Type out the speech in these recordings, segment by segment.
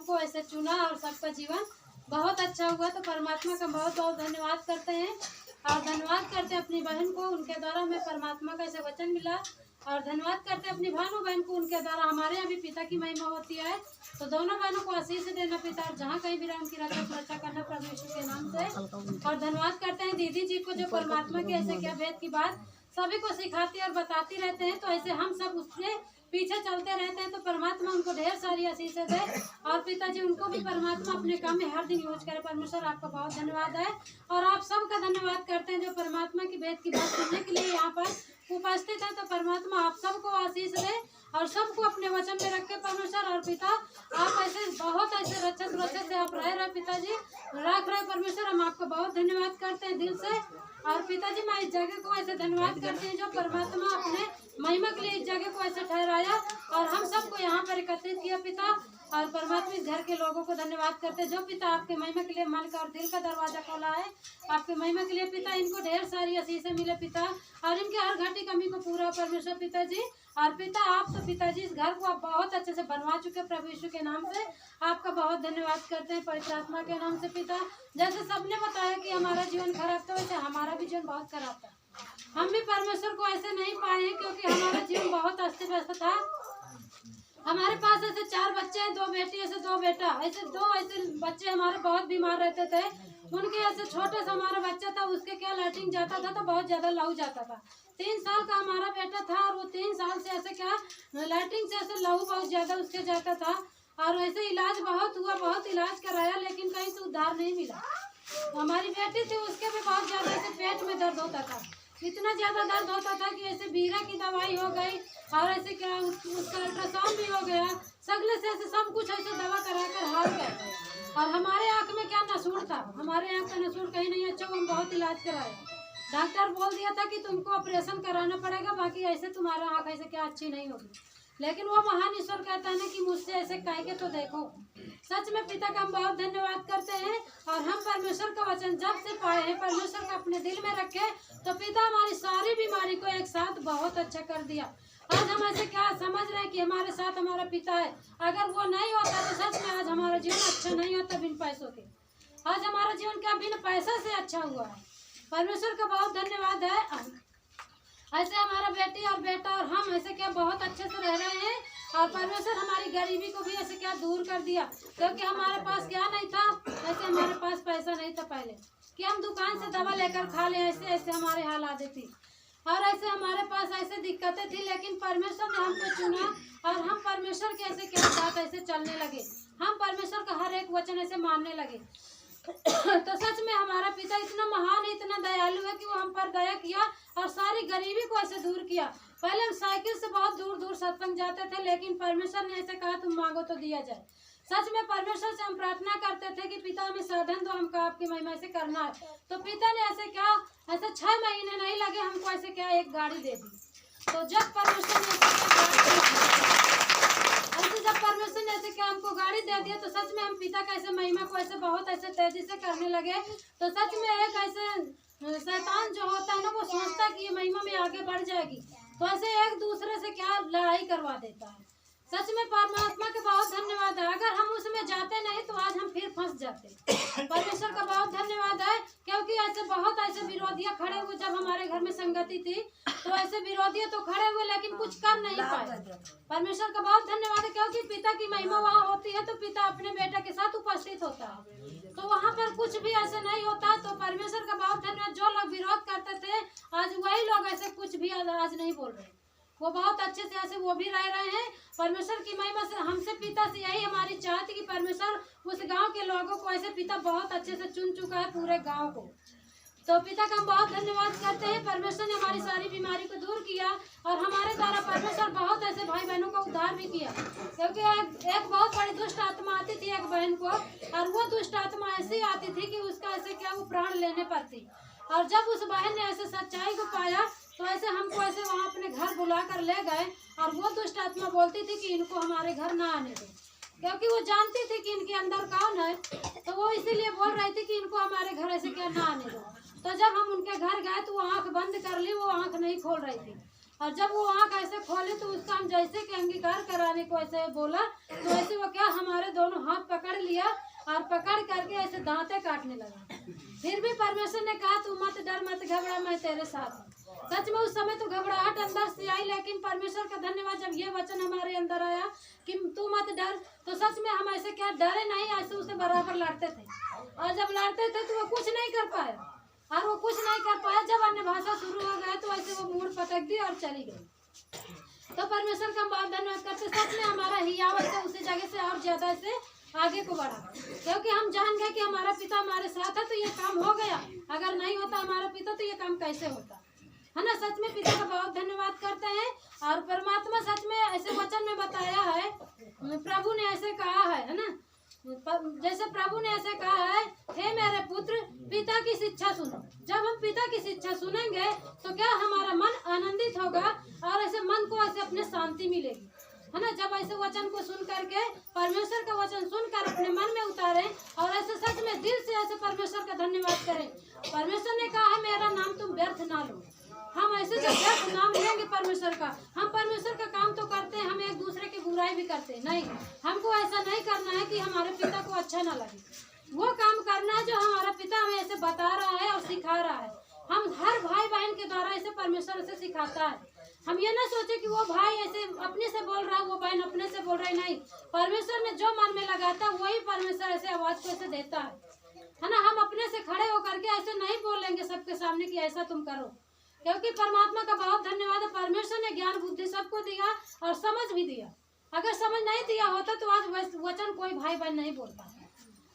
सबको ऐसे चुना और सबका जीवन बहुत अच्छा हुआ। तो परमात्मा का बहुत बहुत धन्यवाद करते हैं और धन्यवाद करते हैं अपनी बहन को, उनके द्वारा हमें परमात्मा का ऐसे वचन मिला। और धन्यवाद करते हैं अपनी भानु बहन को, उनके द्वारा हमारे यहाँ भी पिता की महिमा होती है। तो दोनों बहनों को आशीष देना पिता, और जहाँ कहीं भी रहे उनकी रक्षा सुरक्षा करना प्रभु यीशु के नाम से। और धन्यवाद करते हैं दीदी जी को, जो परमात्मा की ऐसे क्या भेद की बात सभी को सिखाती और बताती रहते हैं। तो ऐसे हम सब उसके पीछे चलते रहते हैं। तो परमात्मा उनको ढेर सारी आशीषें दे और पिताजी उनको भी परमात्मा अपने काम में हर दिन यूज करे। परमेश्वर आपका बहुत धन्यवाद है और आप सबका धन्यवाद करते हैं जो परमात्मा की भेद की बात सुनने के लिए यहाँ पर उपस्थित है। तो परमात्मा आप सबको आशीष दे और सबको अपने वचन में रखे परमेश्वर। और पिता आप ऐसे बहुत ऐसे रक्षा सुरक्षा से आप रह रहे पिताजी, रख रहे परमेश्वर, हम आपको बहुत धन्यवाद करते हैं दिल से। और पिताजी मैं इस जगह को ऐसे धन्यवाद करती हूँ जो परमात्मा अपने महिमा के लिए इस जगह को ऐसे ठहराया और हम सबको यहाँ पर एकत्रित किया पिता। और परमात्मा इस घर के लोगों को धन्यवाद करते हैं जो पिता आपके महिमा के लिए मन का और दिल का दरवाजा खोला है आपके महिमा के लिए पिता। इनको ढेर सारी आशीषें मिले पिता और इनके हर घटी कमी को पूरा परमेश्वर पिताजी। और पिता आप तो पिताजी इस घर को आप बहुत अच्छे से बनवा चुके प्रभु यीशु के नाम से, आपका बहुत धन्यवाद करते हैं पवित्र आत्मा के नाम से पिता। जैसे सबने बताया कि हमारा जीवन खराब था वैसे हमारा भी जीवन बहुत खराब था। हम भी परमेश्वर को ऐसे नहीं पाए हैं क्योंकि हमारा जीवन बहुत अस्त व्यस्त था। हमारे पास ऐसे 4 बच्चे हैं, 2 बेटी ऐसे 2 बेटा, ऐसे 2 ऐसे बच्चे हमारे बहुत बीमार रहते थे। उनके ऐसे छोटे से हमारा बच्चा था, उसके क्या लैट्रिन जाता था तो बहुत ज्यादा लहू जाता था। 3 साल का हमारा बेटा था और वो 3 साल से ऐसे क्या लैट्रिन से ऐसे लहू बहुत ज्यादा उसके जाता था। और ऐसे इलाज बहुत हुआ, बहुत इलाज कराया लेकिन कहीं से उद्धार नहीं मिला। हमारी बेटी थी उसके भी बहुत ज्यादा ऐसे पेट में दर्द होता था, इतना ज्यादा दर्द होता था कि ऐसे बीरा की दवाई हो गई और ऐसे क्या उसका अल्ट्रासाउंड भी हो गया, सगले से ऐसे सब कुछ ऐसे दवा करा कर हार गए। और हमारे आँख में क्या नसूर था, हमारे आँख का नसूर कहीं नहीं अच्छा, हम बहुत इलाज कराए। डॉक्टर बोल दिया था कि तुमको ऑपरेशन कराना पड़ेगा, बाकी ऐसे तुम्हारा आँख ऐसे क्या अच्छी नहीं होगी। लेकिन वो महान ईश्वर कहता है ना कि मुझसे ऐसे कह के तो देखो। सच में पिता का हम बहुत धन्यवाद करते हैं और हम परमेश्वर का वचन जब से पाए हैं परमेश्वर का अपने दिल में रखे तो पिता हमारी सारी बीमारी को एक साथ बहुत अच्छा कर दिया। आज हम ऐसे क्या समझ रहे हैं कि हमारे साथ हमारा पिता है, अगर वो नहीं होता तो सच में आज हमारा जीवन अच्छा नहीं होता बिन पैसों के। आज हमारा जीवन क्या बिन पैसा से अच्छा हुआ है। परमेश्वर का बहुत धन्यवाद है। ऐसे हमारा बेटी और बेटा और हम ऐसे क्या बहुत अच्छे से रह रहे हैं और परमेश्वर हमारी गरीबी को भी ऐसे क्या दूर कर दिया क्योंकि हमारे पास क्या नहीं था, ऐसे हमारे पास पैसा नहीं था पहले कि हम दुकान से दवा लेकर खा लें, ऐसे ऐसे हमारे हालात थी और ऐसे हमारे पास ऐसे दिक्कतें थी। लेकिन परमेश्वर ने हमको चुना और हम परमेश्वर के ऐसे क्या साथ ऐसे चलने लगे, हम परमेश्वर का हर एक वचन ऐसे मानने लगे। तो सच में हमारा पिता इतना महान है, इतना दयालु है कि वो हम पर दया किया और सारी गरीबी को ऐसे दूर किया। पहले हम साइकिल से बहुत दूर दूर सत्संग जाते थे लेकिन परमेश्वर ने ऐसे कहा तुम मांगो तो दिया जाए। सच में परमेश्वर से हम प्रार्थना करते थे कि पिता हमें साधन दो, हमको आपकी महिमा से करना है। तो पिता ने ऐसे क्या ऐसे 6 महीने नहीं लगे हमको ऐसे क्या एक गाड़ी दे दी। तो जब परमेश्वर ने ऐसे क्या हमको गाड़ी दे दिया तो सच में हम पिता का ऐसे महिमा को ऐसे बहुत ऐसे तेजी से करने लगे। तो सच में एक ऐसे शैतान जो होता है ना वो सोचता है कि ये महिमा में आगे बढ़ जाएगी तो ऐसे एक दूसरे से क्या लड़ाई करवा देता है। सच में परमात्मा का बहुत धन्यवाद है, अगर हम उसमें जाते नहीं तो आज हम फिर फंस जाते। परमेश्वर का बहुत धन्यवाद है क्योंकि ऐसे बहुत ऐसे विरोधियां खड़े हुए, जब हमारे घर में संगति थी तो ऐसे विरोधियां तो खड़े हुए लेकिन कुछ कर नहीं पाए। परमेश्वर का बहुत धन्यवाद है क्योंकि पिता की महिमा वहाँ होती है तो पिता अपने बेटा के साथ उपस्थित होता है तो वहाँ पर कुछ भी ऐसे नहीं होता। तो परमेश्वर का बहुत धन्यवाद, जो लोग विरोध करते थे आज वही लोग ऐसे कुछ भी आज नहीं बोल रहे, वो बहुत अच्छे से ऐसे वो भी रह रहे हैं। परमेश्वर की महिमा से हमसे पिता से यही हमारी चाहत कि परमेश्वर उस गांव के लोगों को ऐसे पिता बहुत अच्छे से चुन चुका है पूरे गांव को। तो पिता का हम बहुत धन्यवाद करते हैं। परमेश्वर ने हमारी सारी बीमारी को दूर किया और हमारे द्वारा परमेश्वर बहुत ऐसे भाई बहनों का उद्धार भी किया क्योंकि एक बहुत बड़ी दुष्ट आत्मा आती थी एक बहन को और वो दुष्ट आत्मा ऐसी आती थी कि उसका ऐसे क्या वो प्राण लेने पर थी। और जब उस बहन ने ऐसे सच्चाई को पाया तो ऐसे हमको ऐसे वहाँ अपने घर बुला कर ले गए और वो दुष्ट आत्मा बोलती थी कि इनको हमारे घर ना आने दो क्योंकि वो जानती थी कि इनके अंदर कौन है। तो वो इसीलिए बोल रही थी कि इनको हमारे घर ऐसे क्या ना आने दो। तो जब हम उनके घर गए तो वो आँख बंद कर ली, वो आँख नहीं खोल रही थी। और जब वो आँख ऐसे खोले तो उसका हम जैसे कि अंगीकार कराने को ऐसे बोला तो ऐसे वो क्या हमारे दोनों हाथ पकड़ लिया और पकड़ करके ऐसे दांते काटने लगा। फिर भी परमेश्वर ने कहा तू मत डर मत घबरा, मैं तेरे साथ हूँ। सच में उस समय तो घबराहट अंदर से आई, लेकिन परमेश्वर का धन्यवाद जब ये वचन हमारे अंदर आया कि तू मत डर, तो सच में हम ऐसे क्या डरे नहीं, ऐसे उसे बराबर लड़ते थे। और जब लड़ते थे तो वो कुछ नहीं कर पाया, और वो कुछ नहीं कर पाया। जब अन्य भाषा शुरू हो गया तो ऐसे वो मुड़ पटक दी और चली गई। तो परमेश्वर का हम बहुत धन्यवाद करते। सच में हमारा हियाव से उसी जगह से और ज्यादा से आगे को बढ़ा, क्योंकि हम जान गए कि हमारा पिता हमारे साथ है तो ये काम हो गया। अगर नहीं होता हमारा पिता तो ये काम कैसे होता, है ना। सच में पिता का बहुत धन्यवाद करते हैं। और परमात्मा सच में ऐसे वचन में बताया है, प्रभु ने ऐसे कहा है ना, जैसे प्रभु ने ऐसे कहा है, हे मेरे पुत्र पिता की शिक्षा सुनो। जब हम पिता की शिक्षा सुनेंगे तो क्या हमारा मन आनंदित होगा और ऐसे मन को ऐसे अपने शांति मिलेगी, है ना। जब ऐसे वचन को सुन करके परमेश्वर का वचन सुनकर अपने मन में उतारें और ऐसे सच में दिल से ऐसे परमेश्वर का धन्यवाद करें। परमेश्वर ने कहा है मेरा नाम तुम व्यर्थ ना लो। हम ऐसे जब व्यर्थ नाम लेंगे परमेश्वर का, हम परमेश्वर का काम तो करते हैं, हम एक दूसरे की बुराई भी करते हैं। नहीं, हमको ऐसा नहीं करना है कि हमारे पिता को अच्छा ना लगे। वो काम करना है जो हमारा पिता हमें ऐसे बता रहा है और सिखा रहा है। हम हर भाई बहन के द्वारा ऐसे परमेश्वर ऐसे सिखाता है। हम ये ना सोचे कि वो भाई ऐसे अपने से बोल रहा है, वो बहन अपने से बोल रही, नहीं। परमेश्वर ने जो मन में लगाता है वही परमेश्वर ऐसे आवाज को ऐसे देता है ना। हम अपने से खड़े होकर के ऐसे नहीं बोलेंगे सबके सामने कि ऐसा तुम करो, क्योंकि परमात्मा का बहुत धन्यवाद है। परमेश्वर ने ज्ञान बुद्धि सबको दिया और समझ भी दिया। अगर समझ नहीं दिया होता तो आज वचन कोई भाई बहन नहीं बोलता,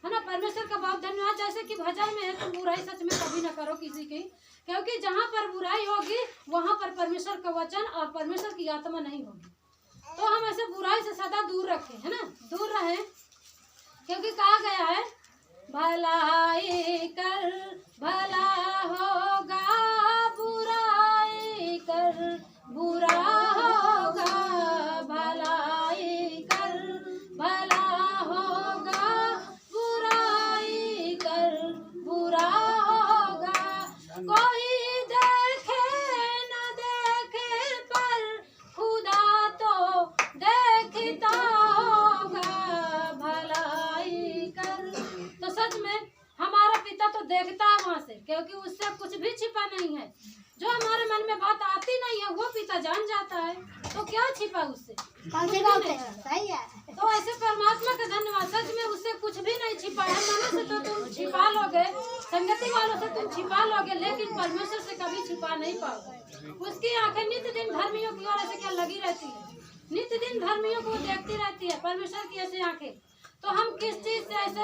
है ना। परमेश्वर का बहुत धन्यवाद। जैसे कि भजन में है, तुम बुराई सच में कभी न करो किसी की, क्योंकि जहाँ पर बुराई होगी वहाँ पर परमेश्वर का वचन और परमेश्वर की आत्मा नहीं होगी। तो हम ऐसे बुराई से सदा दूर रखें, है ना, दूर रहें, क्योंकि कहा गया है भलाई कर भला होगा, बुराई कर बुरा होगा, भलाई कर भला होगा, बुराई कर बुरा होगा। कोई देखे न देखे पर खुदा तो देखता होगा, भलाई कर। तो सच में हमारा पिता तो देखता है वहाँ से, क्योंकि उससे कुछ भी छिपा नहीं है। जो हमारे मन में बात आती नहीं है वो पिता जान जाता है, तो क्या छिपा उससे, सही है। तो ऐसे परमात्मा का धन्यवाद। सच में उससे कुछ भी नहीं छिपा है। मनुष्य तो तुम छिपा लोगे, संगति वालों से तुम छिपा लोगे, लेकिन परमेश्वर से कभी छिपा नहीं पाओगे। उसकी आंखें नित्य दिन धर्मियों की ओर ऐसे क्या लगी रहती है, नित्य दिन धर्मियों को देखती रहती है परमेश्वर की ऐसी आंखें। तो हम किस चीज से ऐसे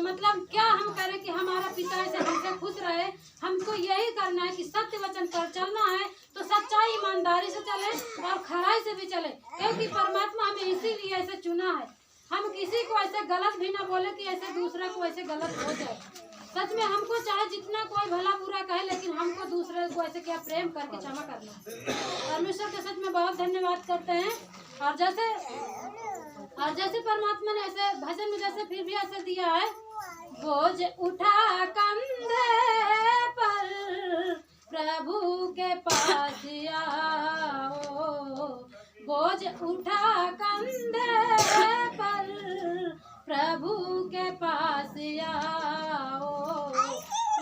मतलब क्या हम करें कि हमारा पिता ऐसे हमसे खुश रहे। हमको यही करना है कि सत्य वचन पर चलना है, तो सच्चाई ईमानदारी से चले और खराई से भी चले, क्योंकि परमात्मा हमें इसीलिए ऐसे चुना है। हम किसी को ऐसे गलत भी ना बोले कि ऐसे दूसरे को ऐसे गलत हो जाए। सच में हमको चाहे जितना कोई भला बुरा कहे, लेकिन हमको दूसरे को ऐसे क्या प्रेम करके क्षमा करना है। परमेश्वर के सच में बहुत धन्यवाद करते हैं। और जैसे परमात्मा ने ऐसे भजन में जैसे फिर भी ऐसे दिया है, बोझ उठा कंधे पर प्रभु के पास आओ, बोझ उठा कंधे पर प्रभु के पास आओ।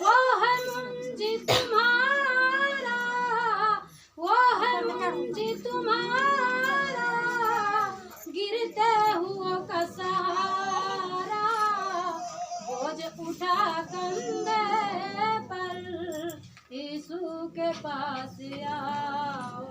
वो है मुंजी तुम्हारा, वो है मुंजी तुम्हारा, गिरते हुओं का सहारा। बोझ उठा कंधे पर यीशु के पास आओ।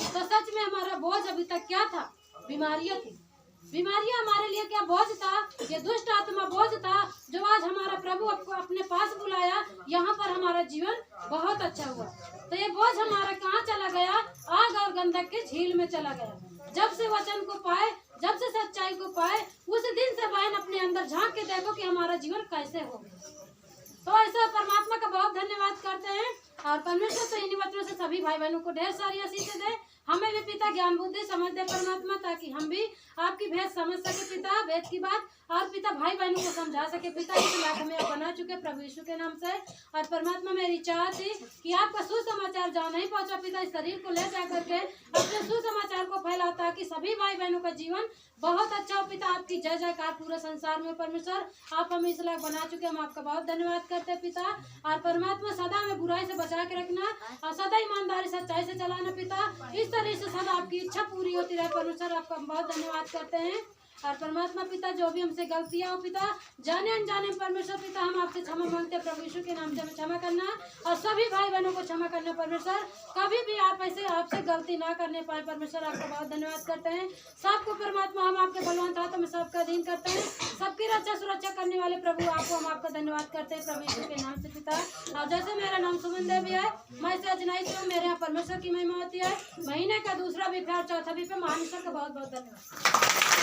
तो सच में हमारा बोझ अभी तक क्या था, बीमारियां थी। बीमारियां हमारे लिए क्या बोझ था, ये दुष्ट आत्मा बोझ था, जो आज हमारा प्रभु आपको अपने पास बुलाया। यहाँ पर हमारा जीवन बहुत अच्छा हुआ। तो ये बोझ हमारा कहाँ चला गया, आग और गंधक के झील में चला गया। जब से वचन को पाए, जब से सच्चाई को पाए, उस दिन से बहन अपने अंदर झांक के देखो कि हमारा जीवन कैसे हो गया। तो ऐसा परमात्मा का बहुत धन्यवाद करते हैं। और परमेश्वर तो इन्हीं वचनों से सभी भाई बहनों को ढेर सारी आशीष दे। हमें भी पिता ज्ञान बुद्धि समझ दे परमात्मा, ताकि हम भी आपकी भेद समझ सके पिता, भेद की बात, और पिता भाई बहनों को समझा सके पिता। इस लाख में आप बना चुके प्रभु यीशु के नाम से। और परमात्मा मेरी चाह थी कि आपका सुसमाचार जहाँ नहीं पहुँचा पिता, इस शरीर को ले जा करके अपने सुसमाचार को फैलाओ, ताकि सभी भाई बहनों का जीवन बहुत अच्छा हो पिता। आपकी जय जयकार पूरे संसार में परमेश्वर। आप हमें इस लायक बना चुके, हम आपका बहुत धन्यवाद करते हैं पिता। और परमात्मा सदा हमें बुराई से बचा के रखना और सदा ईमानदारी सच्चाई से चलाना पिता। इस तरह से सदा आपकी इच्छा पूरी होती रहे परमेश्वर। आपका हम बहुत धन्यवाद करते हैं। और परमात्मा पिता जो भी हमसे गलतियां हो पिता, जाने अनजाने परमेश्वर पिता, हम आपसे क्षमा मांगते हैं प्रभु यीशु के नाम से। हमें क्षमा करना और सभी भाई बहनों को क्षमा करना परमेश्वर। कभी भी आप ऐसे आपसे गलती ना करने पाए परमेश्वर। आपका बहुत धन्यवाद करते हैं। सबको परमात्मा हम आपके बलवंत हाथों में सबका अधीन करते हैं। सबकी रक्षा सुरक्षा करने वाले प्रभु आपको हम आपका धन्यवाद करते हैं प्रभु यीशु के नाम से पिता। और जैसे मेरा नाम सुमन देवी है, मैं से अजनाई से हूँ, मेरे यहाँ परमेश्वर की महिमा होती है। महीने का दूसरा भी और चौथा भी पे महान ईश्वर का बहुत बहुत धन्यवाद।